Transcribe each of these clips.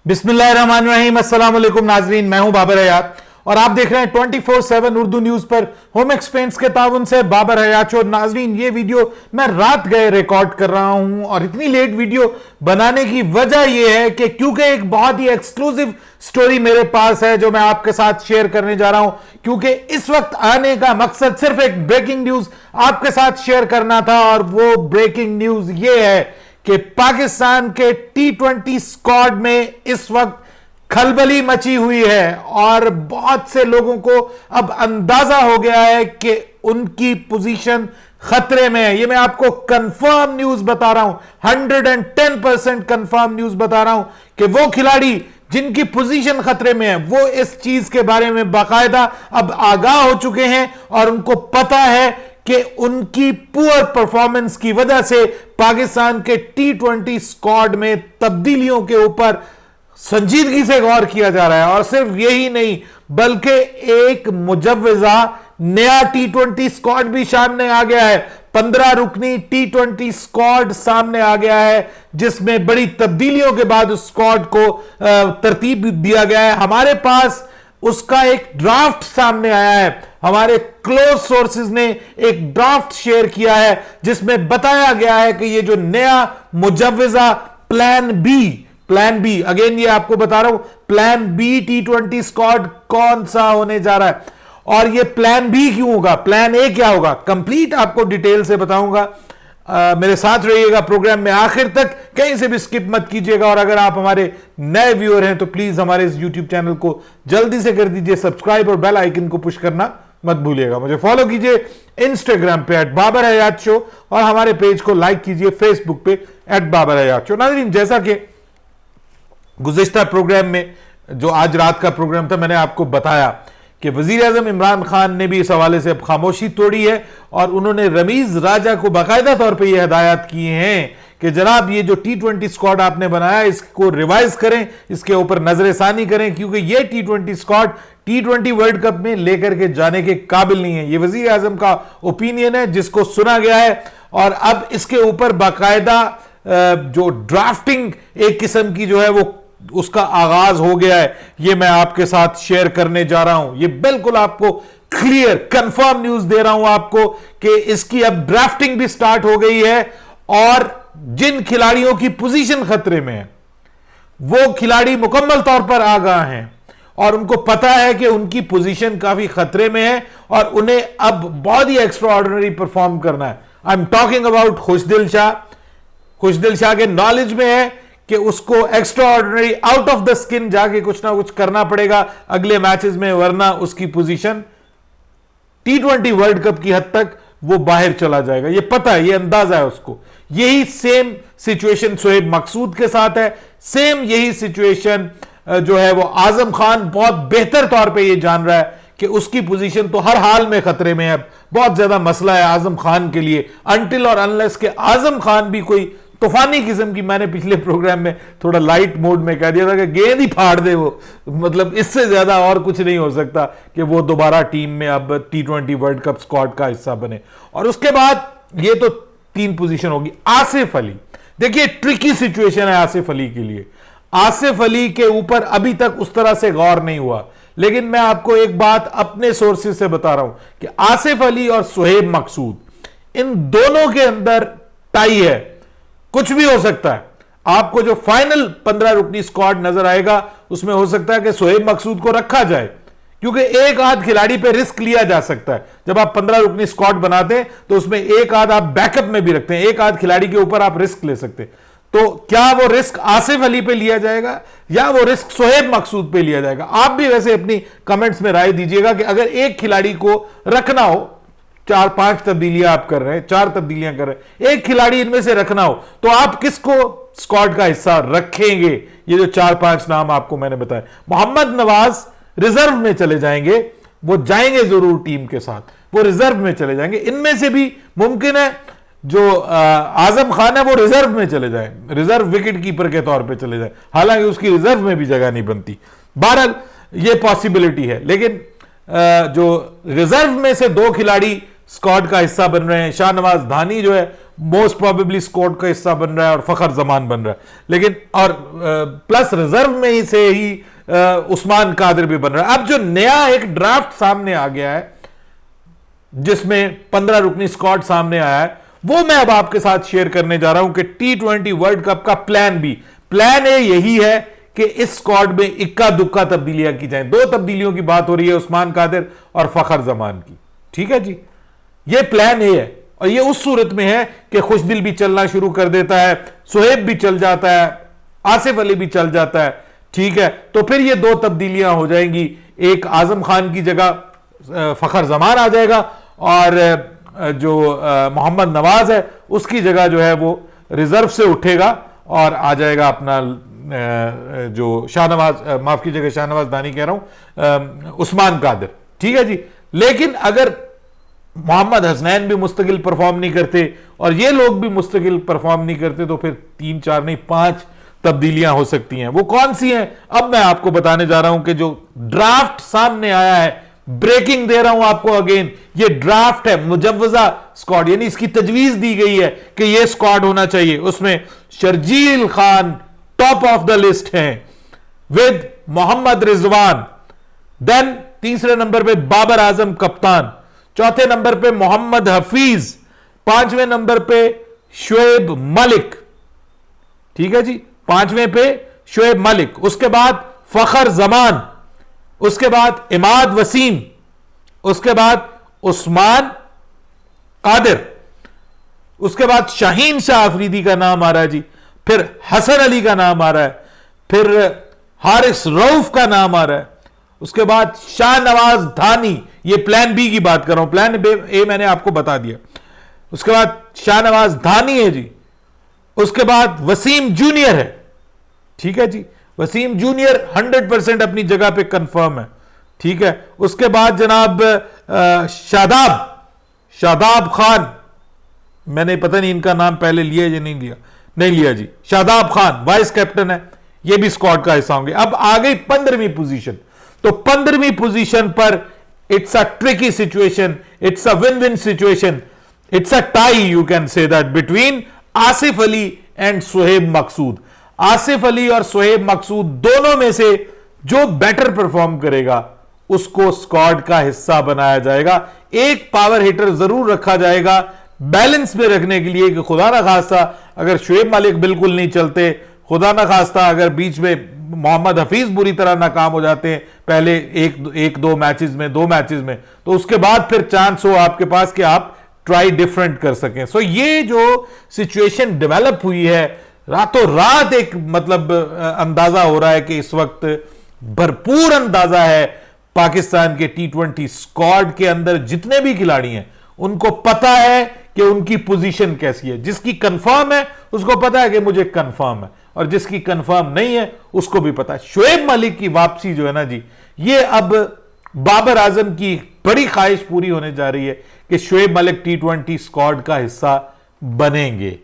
बिस्मिल्लाहिर्रहमानिर्रहीम, अस्सलाम वालेकुम नाजरीन, मैं हूं बाबर हयात और आप देख रहे हैं 24/7 उर्दू न्यूज पर होम एक्सपेंस के ताउन से बाबर हयात। और नाजरीन, ये वीडियो मैं रात गए रिकॉर्ड कर रहा हूं और इतनी लेट वीडियो बनाने की वजह यह है कि क्योंकि एक बहुत ही एक्सक्लूसिव स्टोरी मेरे पास है जो मैं आपके साथ शेयर करने जा रहा हूं। क्योंकि इस वक्त आने का मकसद सिर्फ एक ब्रेकिंग न्यूज आपके साथ शेयर करना था और वो ब्रेकिंग न्यूज ये है कि पाकिस्तान के T20 स्क्वाड में इस वक्त खलबली मची हुई है और बहुत से लोगों को अब अंदाजा हो गया है कि उनकी पोजीशन खतरे में है। ये मैं आपको कंफर्म न्यूज बता रहा हूं, 110% कंफर्म न्यूज बता रहा हूं कि वो खिलाड़ी जिनकी पोजीशन खतरे में है वो इस चीज के बारे में बाकायदा अब आगाह हो चुके हैं और उनको पता है कि उनकी पुअर परफॉर्मेंस की वजह से पाकिस्तान के T20 स्क्वाड में तब्दीलियों के ऊपर संजीदगी से गौर किया जा रहा है। और सिर्फ यही नहीं बल्कि एक मुजव्वजा नया T20 स्क्वाड भी सामने आ गया है। 15 रुकनी T20 स्क्वाड सामने आ गया है जिसमें बड़ी तब्दीलियों के बाद उस स्क्वाड को तरतीब दिया गया है। हमारे पास उसका एक ड्राफ्ट सामने आया है। हमारे क्लोज सोर्सेज ने एक ड्राफ्ट शेयर किया है जिसमें बताया गया है कि ये जो नया मुजव्वजा प्लान बी अगेन ये आपको बता रहा हूं, प्लान बी T20 स्क्वाड कौन सा होने जा रहा है और ये प्लान बी क्यों होगा, प्लान ए क्या होगा, कंप्लीट आपको डिटेल से बताऊंगा। मेरे साथ रहिएगा प्रोग्राम में आखिर तक, कहीं से भी स्किप मत कीजिएगा। और अगर आप हमारे नए व्यूअर हैं तो प्लीज हमारे इस यूट्यूब चैनल को जल्दी से कर दीजिए सब्सक्राइब और बेल आइकन को पुश करना मत भूलिएगा। मुझे फॉलो कीजिए इंस्टाग्राम पे @बाबर हयात शो और हमारे पेज को लाइक कीजिए फेसबुक पे @बाबर हयात शो। नाज़रीन, जैसा कि गुज़िश्ता प्रोग्राम में जो आज रात का प्रोग्राम था मैंने आपको बताया कि वजीर आजम इमरान खान ने भी इस हवाले से अब खामोशी तोड़ी है और उन्होंने रमीज राजा को बाकायदा तौर पे ये हिदायत की हैं कि जनाब ये जो T20 स्क्वाड आपने बनाया इसको रिवाइज करें, इसके ऊपर नजरसानी करें क्योंकि ये T20 squad T20 world cup में लेकर के जाने के काबिल नहीं है। ये वजीर आजम का ओपिनियन है जिसको सुना गया है और अब इसके ऊपर बाकायदा जो ड्राफ्टिंग एक किस्म की जो है वो उसका आगाज हो गया है। ये मैं आपके साथ शेयर करने जा रहा हूं। ये बिल्कुल आपको क्लियर कंफर्म न्यूज दे रहा हूं आपको कि इसकी अब ड्राफ्टिंग भी स्टार्ट हो गई है और जिन खिलाड़ियों की पोजीशन खतरे में है वो खिलाड़ी मुकम्मल तौर पर आगाह हैं और उनको पता है कि उनकी पोजीशन काफी खतरे में है और उन्हें अब बहुत ही एक्स्ट्रा ऑर्डिनरी परफॉर्म करना है। आई एम टॉकिंग अबाउट खुशदिल शाह। खुशदिल शाह के नॉलेज में है कि उसको extra ordinary out of the skin जाके कुछ ना कुछ करना पड़ेगा अगले मैचेस में, वरना उसकी पोजीशन T20 वर्ल्ड कप की हद तक वो बाहर चला जाएगा। ये पता है, ये अंदाजा है उसको। यही सेम सिचुएशन शोएब मकसूद के साथ है, सेम यही सिचुएशन जो है वो आजम खान बहुत बेहतर तौर पे ये जान रहा है कि उसकी पोजीशन तो हर हाल में खतरे में है। बहुत ज्यादा मसला है आजम खान के लिए, अनटिल और अनलेस के आजम खान भी कोई तूफानी किस्म की, मैंने पिछले प्रोग्राम में थोड़ा लाइट मोड में कह दिया था कि गेंद ही फाड़ दे वो, मतलब इससे ज्यादा और कुछ नहीं हो सकता कि वो दोबारा टीम में अब T20 वर्ल्ड कप स्क्वाड का हिस्सा बने। और उसके बाद ये तो 3 पोजीशन होगी। आसिफ अली, देखिए ट्रिकी सिचुएशन है आसिफ अली के लिए। आसिफ अली के ऊपर अभी तक उस तरह से गौर नहीं हुआ, लेकिन मैं आपको एक बात अपने सोर्सेज से बता रहा हूं कि आसिफ अली और शोएब मकसूद इन दोनों के अंदर टाई है, कुछ भी हो सकता है। आपको जो फाइनल 15 रुकनी स्क्वाड नजर आएगा उसमें हो सकता है कि शोएब मकसूद को रखा जाए क्योंकि एक आध खिलाड़ी पे रिस्क लिया जा सकता है। जब आप 15 रुकनी स्क्वाड बनाते हैं तो उसमें एक आध आप बैकअप में भी रखते हैं, एक आध खिलाड़ी के ऊपर आप रिस्क ले सकते हैं। तो क्या वो रिस्क आसिफ अली पे लिया जाएगा या वो रिस्क शोएब मकसूद पे लिया जाएगा? आप भी वैसे अपनी कमेंट्स में राय दीजिएगा कि अगर एक खिलाड़ी को रखना हो, 4-5 तब्दीलियां आप कर रहे हैं, 4 तब्दीलियां कर रहे हैं, एक खिलाड़ी इनमें से रखना हो तो आप किसको स्क्वाड का हिस्सा रखेंगे? ये जो 4-5 नाम आपको मैंने बताया। मोहम्मद नवाज रिजर्व में चले जाएंगे, वो जाएंगे जरूर टीम के साथ, वो रिजर्व में चले जाएंगे। इनमें से भी मुमकिन है जो आजम खान है वो रिजर्व में चले जाए, रिजर्व विकेट कीपर के तौर पे चले जाए, हालांकि उसकी रिजर्व में भी जगह नहीं बनती। बहरहाल ये पॉसिबिलिटी है, लेकिन जो रिजर्व में से 2 खिलाड़ी स्क्वाड का हिस्सा बन रहे हैं। शाहनवाज धानी जो है मोस्ट प्रोबेबली स्क्वाड का हिस्सा बन रहा है और फखर जमान बन रहा है, लेकिन और प्लस रिजर्व में ही से ही उस्मान कादिर भी बन रहा है। अब जो नया एक ड्राफ्ट सामने आ गया है जिसमें 15 रुकनी स्क्वाड सामने आया है, वो मैं अब आपके साथ शेयर करने जा रहा हूं कि T20 वर्ल्ड कप का प्लान ए यही है कि इस स्क्वाड में इक्का दुक्का तब्दीलियां की जाएं। 2 तब्दीलियों की बात हो रही है, उस्मान कादिर और फखर जमान की। ठीक है जी, ये प्लान ए है और ये उस सूरत में है कि खुशदिल भी चलना शुरू कर देता है, सुहेब भी चल जाता है, आसिफ अली भी चल जाता है। ठीक है, तो फिर ये 2 तब्दीलियां हो जाएंगी। एक आजम खान की जगह फखर जमान आ जाएगा और जो मोहम्मद नवाज है उसकी जगह जो है वो रिजर्व से उठेगा और आ जाएगा अपना जो शाहनवाज, माफ कीजिएगा शाहनवाज दानी कह रहा हूं, उस्मान कादिर। ठीक है जी, लेकिन अगर मोहम्मद हसनैन भी मुस्तकिल परफॉर्म नहीं करते और ये लोग भी मुस्तकिल परफॉर्म नहीं करते तो फिर 3 4 नहीं 5 तब्दीलियां हो सकती हैं। वो कौन सी हैं अब मैं आपको बताने जा रहा हूं कि जो ड्राफ्ट सामने आया है, ब्रेकिंग दे रहा हूं आपको अगेन, ये ड्राफ्ट है मुजव्वजा स्क्वाड, यानी इसकी तजवीज दी गई है कि ये स्क्वाड होना चाहिए। उसमें Sharjeel Khan top of the list हैं विद मोहम्मद रिजवान, देन तीसरे नंबर पे बाबर आजम कप्तान, चौथे नंबर पे मोहम्मद हफीज, 5वें नंबर पे शुएब मलिक। ठीक है जी, 5वें पे शुएब मलिक, उसके बाद फखर जमान, उसके बाद इमाद वसीम, उसके बाद उस्मान कादिर, उसके बाद शाहीन शाह अफरीदी का नाम आ रहा है जी, फिर हसन अली का नाम आ रहा है, फिर हारिस रऊफ का नाम आ रहा है, उसके बाद शाहनवाज धानी, ये प्लान बी की बात कर रहा हूं, प्लान ए मैंने आपको बता दिया। उसके बाद शाहनवाज धानी है जी, उसके बाद वसीम जूनियर है। ठीक है जी, वसीम जूनियर 100% अपनी जगह पे कंफर्म है। ठीक है, उसके बाद जनाब शादाब खान, मैंने पता नहीं इनका नाम पहले लिया या नहीं लिया जी, शादाब खान वाइस कैप्टन है, ये भी स्क्वाड का हिस्सा होंगे। अब आ गई 15वीं पोजीशन, तो 15वीं पोजीशन पर it's a tricky situation, it's a win win situation, it's a tie you can say that between Asif Ali and Suhaib Maqsood. Asif Ali और सुहेब मकसूद दोनों में से जो बेटर परफॉर्म करेगा उसको स्क्वाड का हिस्सा बनाया जाएगा। एक पावर हिटर जरूर रखा जाएगा बैलेंस में रखने के लिए कि खुदा ना खास्ता अगर शुएब मलिक बिल्कुल नहीं चलते, खुदा ना खास्ता अगर बीच में मोहम्मद हफीज बुरी तरह नाकाम हो जाते हैं पहले एक दो मैचेस में, 2 मैचेस में, तो उसके बाद फिर चांस हो आपके पास कि आप ट्राई डिफरेंट कर सकें। सो ये जो सिचुएशन डेवलप हुई है, रातों रात एक मतलब अंदाजा हो रहा है कि इस वक्त भरपूर अंदाजा है पाकिस्तान के T20 स्क्वाड के अंदर जितने भी खिलाड़ी हैं उनको पता है कि उनकी पोजीशन कैसी है। जिसकी कंफर्म है उसको पता है कि मुझे कंफर्म है, और जिसकी कंफर्म नहीं है उसको भी पता है। शुएब मलिक की वापसी जो है ना जी, ये अब बाबर आजम की बड़ी ख्वाहिश पूरी होने जा रही है कि शुएब मलिक T20 स्क्वाड का हिस्सा बनेंगे।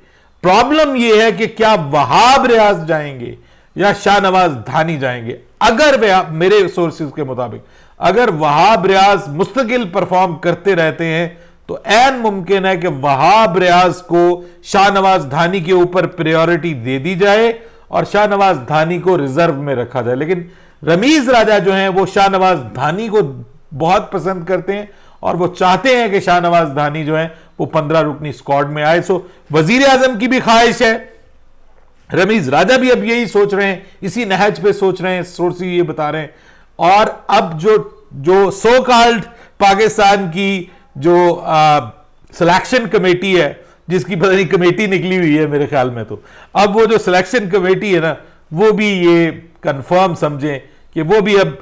प्रॉब्लम यह है कि क्या वहाब रियाज जाएंगे या शाहनवाज धानी जाएंगे। अगर वे, मेरे सोर्सेज के मुताबिक, अगर वहाब रियाज मुस्तकिल परफॉर्म करते रहते हैं तो ऐन मुमकिन है कि वहाब रियाज को शाहनवाज धानी के ऊपर प्रायोरिटी दे दी जाए और शाहनवाज धानी को रिजर्व में रखा जाए। लेकिन रमीज राजा जो हैं वो शाहनवाज धानी को बहुत पसंद करते हैं और वो चाहते हैं कि शाहनवाज धानी जो है वो 15 रुकनी स्क्वाड में आए। सो वजीर आजम की भी ख्वाहिश है, रमीज राजा भी अब यही सोच रहे हैं, इसी नहज पे सोच रहे हैं, सोर्सेज ये बता रहे हैं। और अब जो सो कॉल्ड पाकिस्तान की जो सिलेक्शन कमेटी है, जिसकी पता नहीं कमेटी निकली हुई है मेरे ख्याल में, तो अब वो जो सिलेक्शन कमेटी है ना, वो भी ये कंफर्म समझें कि वो भी अब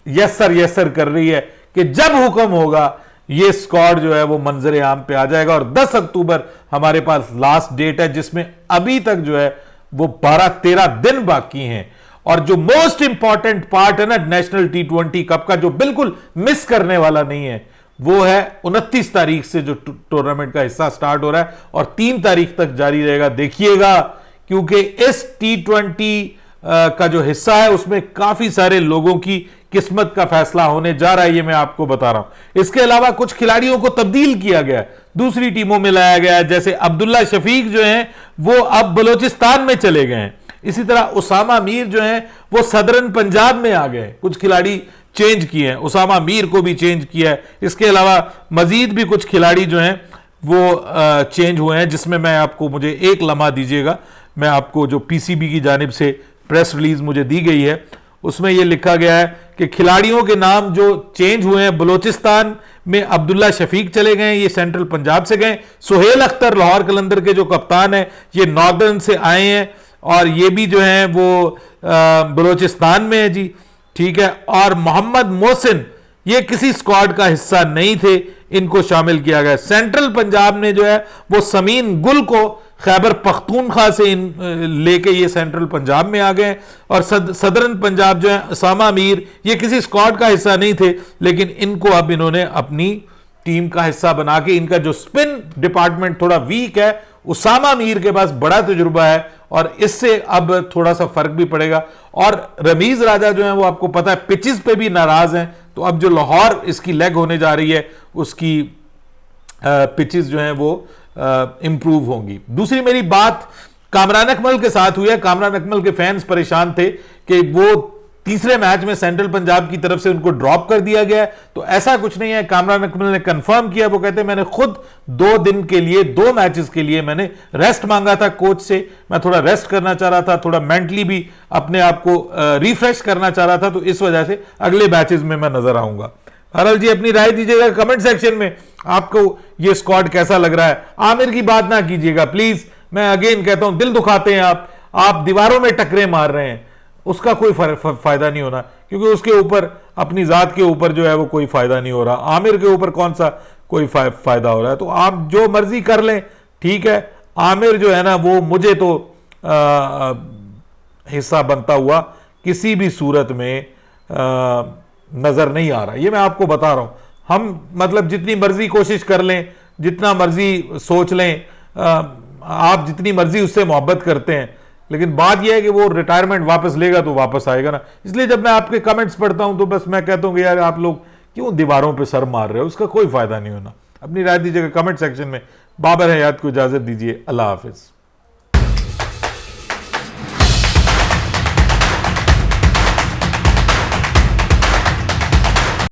यस सर कर रही है कि जब हुक्म होगा ये स्क्वाड जो है वो मंजर आम पे आ जाएगा। और 10 अक्टूबर हमारे पास लास्ट डेट है, जिसमें अभी तक जो है वो 12-13 दिन बाकी हैं। और जो मोस्ट इंपॉर्टेंट पार्ट है ना नेशनल T20 कप का, जो बिल्कुल मिस करने वाला नहीं है, वो है 29 तारीख से जो टूर्नामेंट का हिस्सा स्टार्ट हो रहा है और 3 तारीख तक जारी रहेगा। देखिएगा, क्योंकि इस T20 का जो हिस्सा है उसमें काफी सारे लोगों की किस्मत का फैसला होने जा रहा है, ये मैं आपको बता रहा हूं। इसके अलावा कुछ खिलाड़ियों को तब्दील किया गया है, दूसरी टीमों में लाया गया है, जैसे अब्दुल्ला शफीक जो हैं वो अब बलोचिस्तान में चले गए हैं। इसी तरह उसामा मीर जो हैं वो सदरन पंजाब में आ गए। कुछ खिलाड़ी चेंज किए हैं, उसामा मीर को भी चेंज किया है। इसके अलावा मजीद भी कुछ खिलाड़ी जो हैं वो चेंज हुए हैं, जिसमें मैं आपको, मुझे एक लम्हा दीजिएगा, मैं आपको जो पीसीबी की जानिब से प्रेस रिलीज मुझे दी गई है उसमें यह लिखा गया है कि खिलाड़ियों के नाम जो चेंज हुए हैं, बलोचिस्तान में अब्दुल्ला शफीक चले गए, ये सेंट्रल पंजाब से गए। सुहेल अख्तर लाहौर कलंदर के जो कप्तान है ये नॉर्दर्न से आए हैं और ये भी जो है वो बलोचिस्तान में है जी, ठीक है। और मोहम्मद मोहसिन ये किसी स्क्वाड का हिस्सा नहीं थे, इनको शामिल किया गया। सेंट्रल पंजाब ने जो है वो समीन गुल को खैबर पख्तूनख्वा से लेके ये सेंट्रल पंजाब में आ गए। और सदरन पंजाब जो है उसामा मीर ये किसी स्क्वाड का हिस्सा नहीं थे, लेकिन इनको अब इन्होंने अपनी टीम का हिस्सा बना के, इनका जो स्पिन डिपार्टमेंट थोड़ा वीक है, उसामा मीर के पास बड़ा तजुर्बा है और इससे अब थोड़ा सा फर्क भी पड़ेगा। और रमीज राजा जो है वो आपको पता है पिचेस पे भी नाराज हैं, तो अब जो लाहौर इसकी लेग होने जा रही है उसकी पिचेस जो हैं वो इंप्रूव होंगी। दूसरी मेरी बात कामरान अकमल के साथ हुई है। कामरान अकमल के फैंस परेशान थे कि वो तीसरे मैच में सेंट्रल पंजाब की तरफ से उनको ड्रॉप कर दिया गया है, तो ऐसा कुछ नहीं है। कामरान अकमल ने कंफर्म किया, वो कहते हैं मैंने खुद 2 दिन के लिए 2 मैचेस के लिए मैंने रेस्ट मांगा था कोच से, मैं थोड़ा रेस्ट करना चाह रहा था, थोड़ा मेंटली भी अपने आप को रिफ्रेश करना चाह रहा था, तो इस वजह से अगले मैचेस में मैं नजर आऊंगा। हरल जी अपनी राय दीजिएगा कमेंट सेक्शन में, आपको ये स्क्वाड कैसा लग रहा है। आमिर की बात ना कीजिएगा प्लीज, मैं अगेन कहता हूं दिल दुखाते हैं आप दीवारों में टकरे मार रहे हैं, उसका कोई फायदा नहीं होना, क्योंकि उसके ऊपर अपनी जात के ऊपर जो है वो कोई फायदा नहीं हो रहा। आमिर के ऊपर कौन सा कोई फायदा हो रहा है, तो आप जो मर्जी कर लें, ठीक है। आमिर जो है ना वो मुझे तो हिस्सा बनता हुआ किसी भी सूरत में नजर नहीं आ रहा, ये मैं आपको बता रहा हूं। हम मतलब जितनी मर्जी कोशिश कर लें, जितना मर्जी सोच लें, आप जितनी मर्जी उससे मोहब्बत करते हैं, लेकिन बात यह है कि वो रिटायरमेंट वापस लेगा तो वापस आएगा ना। इसलिए जब मैं आपके कमेंट्स पढ़ता हूं तो बस मैं कहता हूं कि यार आप लोग क्यों दीवारों पे सर मार रहे हो, उसका कोई फायदा नहीं होना। अपनी राय दीजिएगा कमेंट सेक्शन में। बाबर हयात को इजाजत दीजिए, अल्लाह हाफिज।